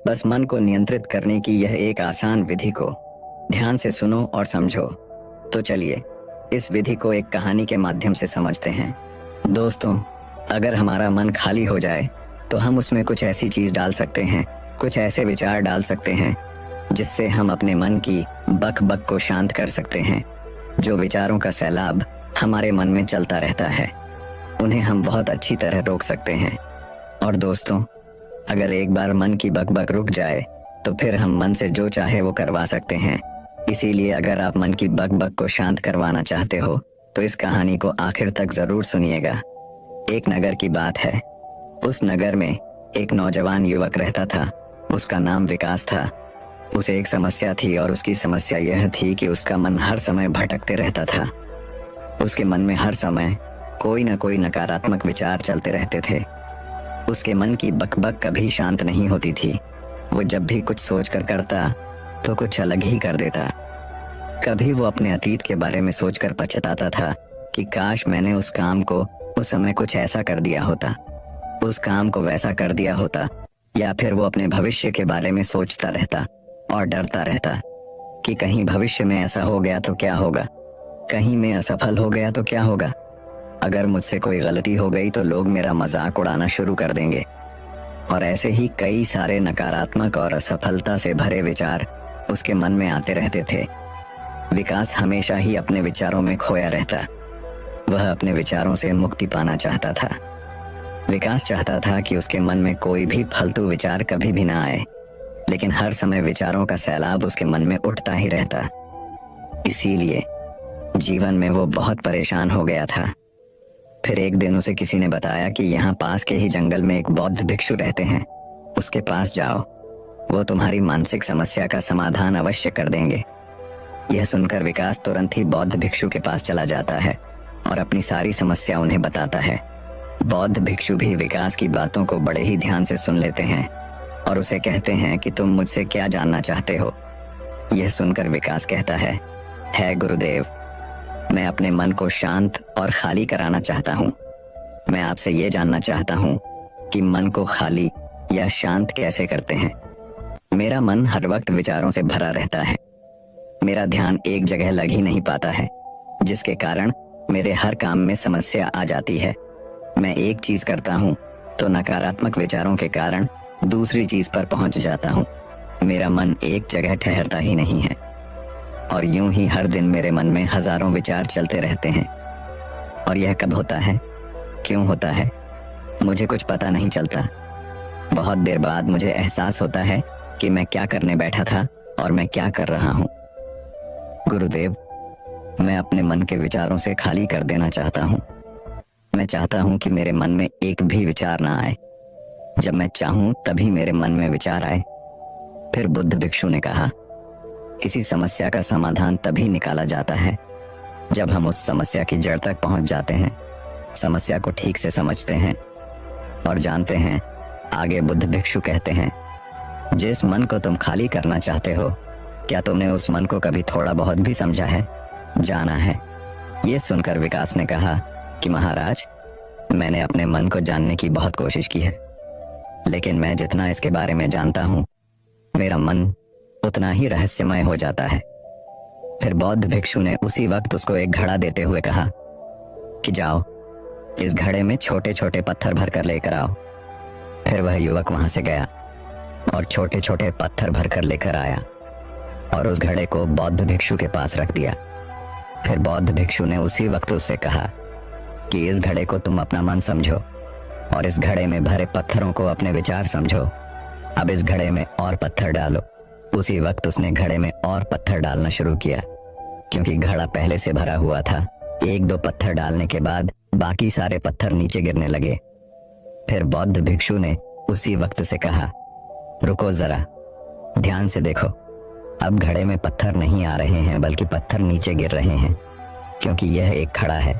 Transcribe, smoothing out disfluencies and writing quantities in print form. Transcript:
बस मन को नियंत्रित करने की यह एक आसान विधि को ध्यान से सुनो और समझो। तो चलिए इस विधि को एक कहानी के माध्यम से समझते हैं। दोस्तों, अगर हमारा मन खाली हो जाए तो हम उसमें कुछ ऐसी चीज डाल सकते हैं, कुछ ऐसे विचार डाल सकते हैं जिससे हम अपने मन की बक बक को शांत कर सकते हैं। जो विचारों का सैलाब हमारे मन में चलता रहता है, उन्हें हम बहुत अच्छी तरह रोक सकते हैं। और दोस्तों, अगर एक बार मन की बकबक रुक जाए तो फिर हम मन से जो चाहे वो करवा सकते हैं। इसीलिए अगर आप मन की बकबक को शांत करवाना चाहते हो तो इस कहानी को आखिर तक जरूर सुनिएगा। एक नगर की बात है। उस नगर में एक नौजवान युवक रहता था। उसका नाम विकास था। उसे एक समस्या थी और उसकी समस्या यह थी कि उसका मन हर समय भटकते रहता था। उसके मन में हर समय कोई न कोई नकारात्मक विचार चलते रहते थे। उसके मन की बकबक कभी शांत नहीं होती थी। वो जब भी कुछ सोचकर करता तो कुछ अलग ही कर देता। कभी वो अपने अतीत के बारे में सोचकर पछताता था कि काश मैंने उस काम को उस समय कुछ ऐसा कर दिया होता, उस काम को वैसा कर दिया होता। या फिर वो अपने भविष्य के बारे में सोचता रहता और डरता रहता कि कहीं भविष्य में ऐसा हो गया तो क्या होगा, कहीं मैं असफल हो गया तो क्या होगा, अगर मुझसे कोई गलती हो गई तो लोग मेरा मजाक उड़ाना शुरू कर देंगे। और ऐसे ही कई सारे नकारात्मक और असफलता से भरे विचार उसके मन में आते रहते थे। विकास हमेशा ही अपने विचारों में खोया रहता। वह अपने विचारों से मुक्ति पाना चाहता था। विकास चाहता था कि उसके मन में कोई भी फालतू विचार कभी भी ना आए, लेकिन हर समय विचारों का सैलाब उसके मन में उठता ही रहता। इसीलिए जीवन में वो बहुत परेशान हो गया था। फिर एक दिन उसे किसी ने बताया कि यहाँ पास के ही जंगल में एक बौद्ध भिक्षु रहते हैं, उसके पास जाओ, वो तुम्हारी मानसिक समस्या का समाधान अवश्य कर देंगे। यह सुनकर विकास तुरंत ही बौद्ध भिक्षु के पास चला जाता है और अपनी सारी समस्या उन्हें बताता है। बौद्ध भिक्षु भी विकास की बातों को बड़े ही ध्यान से सुन लेते हैं और उसे कहते हैं कि तुम मुझसे क्या जानना चाहते हो। यह सुनकर विकास कहता है गुरुदेव, मैं अपने मन को शांत और खाली कराना चाहता हूँ। मैं आपसे ये जानना चाहता हूँ कि मन को खाली या शांत कैसे करते हैं। मेरा मन हर वक्त विचारों से भरा रहता है। मेरा ध्यान एक जगह लग ही नहीं पाता है, जिसके कारण मेरे हर काम में समस्या आ जाती है। मैं एक चीज करता हूँ तो नकारात्मक विचारों के कारण दूसरी चीज पर पहुंच जाता हूँ। मेरा मन एक जगह ठहरता ही नहीं है और यूं ही हर दिन मेरे मन में हजारों विचार चलते रहते हैं। और यह कब होता है, क्यों होता है, मुझे कुछ पता नहीं चलता। बहुत देर बाद मुझे एहसास होता है कि मैं क्या करने बैठा था और मैं क्या कर रहा हूँ। गुरुदेव, मैं अपने मन के विचारों से खाली कर देना चाहता हूँ। मैं चाहता हूँ कि मेरे मन में एक भी विचार ना आए। जब मैं चाहूँ तभी मेरे मन में विचार आए। फिर बुद्ध भिक्षु ने कहा, किसी समस्या का समाधान तभी निकाला जाता है जब हम उस समस्या की जड़ तक पहुंच जाते हैं, समस्या को ठीक से समझते हैं और जानते हैं। आगे बुद्ध भिक्षु कहते हैं, जिस मन को तुम खाली करना चाहते हो, क्या तुमने उस मन को कभी थोड़ा बहुत भी समझा है, जाना है? ये सुनकर विकास ने कहा कि महाराज, मैंने अपने मन को जानने की बहुत कोशिश की है, लेकिन मैं जितना इसके बारे में जानता हूँ, मेरा मन उतना ही रहस्यमय हो जाता है। फिर बौद्ध भिक्षु ने उसी वक्त उसको एक घड़ा देते हुए कहा कि जाओ, इस घड़े में छोटे छोटे पत्थर भरकर लेकर आओ। फिर वह युवक वहां से गया और छोटे छोटे पत्थर भरकर लेकर आया और उस घड़े को बौद्ध भिक्षु के पास रख दिया। फिर बौद्ध भिक्षु ने उसी वक्त उससे कहा कि इस घड़े को तुम अपना मन समझो और इस घड़े में भरे पत्थरों को अपने विचार समझो। अब इस घड़े में और पत्थर डालो। उसी वक्त उसने घड़े में और पत्थर डालना शुरू किया, क्योंकि घड़ा पहले से भरा हुआ था। एक दो पत्थर डालने के बाद बाकी सारे पत्थर नीचे गिरने लगे। फिर बौद्ध भिक्षु ने उसी वक्त से कहा, रुको जरा, ध्यान से देखो। अब घड़े में पत्थर नहीं आ रहे हैं, बल्कि पत्थर नीचे गिर रहे हैं, क्योंकि यह एक घड़ा है